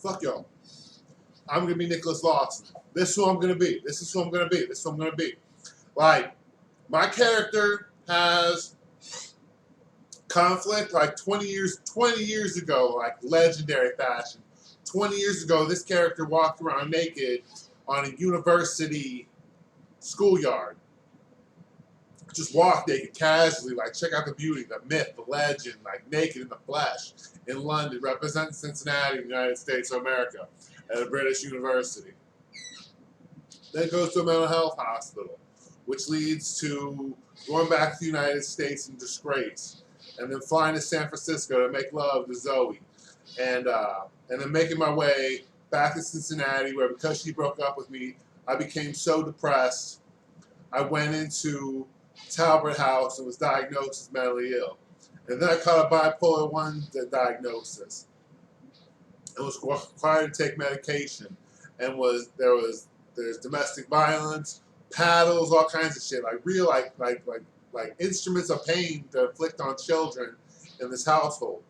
fuck y'all. I'm gonna be Nicholas Lawson. This is who I'm gonna be. This is who I'm gonna be. This is who I'm gonna be. Like, my character has conflict like 20 years ago, like legendary fashion. 20 years ago, this character walked around naked on a university schoolyard. Just walk naked casually, like check out the beauty, the myth, the legend, like naked in the flesh in London, representing Cincinnati, United States of America, at a British university. Then goes to a mental health hospital, which leads to going back to the United States in disgrace, and then flying to San Francisco to make love to Zoe, and then making my way back to Cincinnati, where because she broke up with me, I became so depressed, I went into Talbot House and was diagnosed as mentally ill. And then I caught a bipolar 1 diagnosis and was required to take medication. And there's domestic violence, paddles, all kinds of shit, like real like instruments of pain to inflict on children in this household.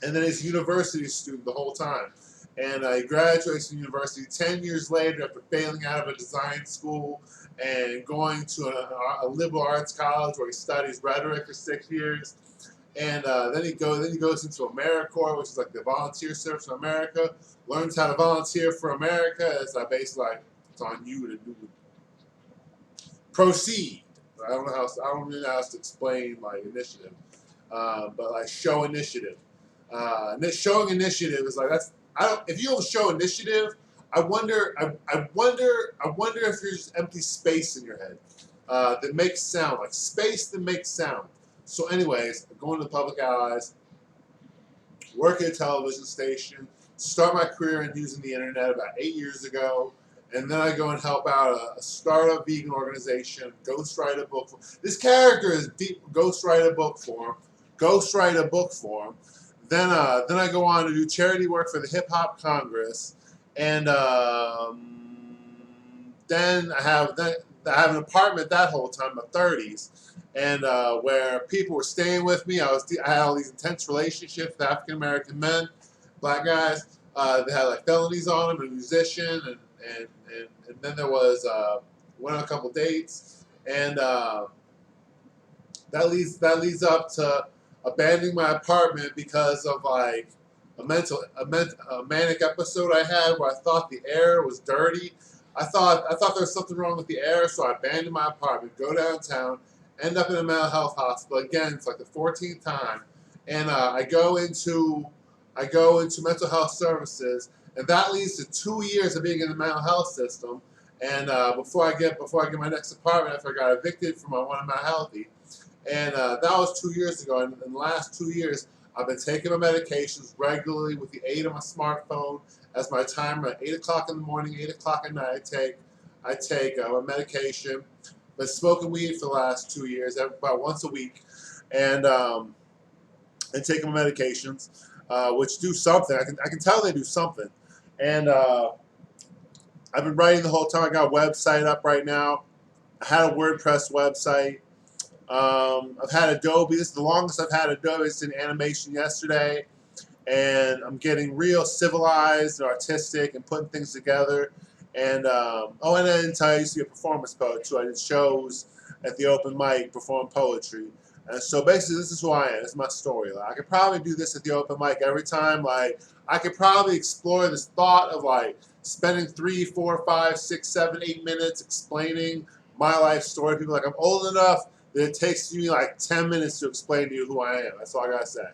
And then he's a university student the whole time. And he graduates from university 10 years later after failing out of a design school and going to a liberal arts college where he studies rhetoric for 6 years. And then he goes into AmeriCorps, which is like the volunteer service for America. Learns how to volunteer for America. It's basically like it's on you to do. Proceed. I don't really know how to explain like initiative, but like show initiative. Showing initiative is like that's. If you don't show initiative, I wonder if there's empty space in your head that makes sound, like space that makes sound. So, anyways, I go into the public allies, work at a television station, start my career in using the internet about 8 years ago, and then I go and help out a startup vegan organization, ghostwrite a book. This character is deep. Ghostwrite a book for him. Then I go on to do charity work for the Hip Hop Congress, and then I have an apartment that whole time, my 30s, and where people were staying with me. I had all these intense relationships with African American men, black guys. They had like felonies on them, a musician, and then there was went on a couple dates, and that leads up to abandoning my apartment because of like a manic episode I had where I thought the air was dirty. I thought there was something wrong with the air, so I abandoned my apartment, go downtown, end up in a mental health hospital again. It's like the 14th time, and I go into mental health services, and that leads to 2 years of being in the mental health system. And before I get my next apartment, after I got evicted from one of my healthy. And that was 2 years ago. And in the last 2 years, I've been taking my medications regularly with the aid of my smartphone as my timer. At 8 o'clock in the morning, 8 o'clock at night, I take my medication. Been smoking weed for the last 2 years, about once a week, and taking my medications, which do something. I can tell they do something. And I've been writing the whole time. I got a website up right now. I had a WordPress website. I've had Adobe. This is the longest I've had Adobe. It's in animation yesterday, and I'm getting real civilized and artistic and putting things together. And and I didn't tell you, I used to be a performance poet too. I did shows at the open mic, perform poetry. And so basically, this is who I am. This is my story. Like, I could probably do this at the open mic every time. Like, I could probably explore this thought of like spending 3, 4, 5, 6, 7, 8 minutes explaining my life story. People are like, I'm old enough that it takes me like 10 minutes to explain to you who I am. That's all I gotta say.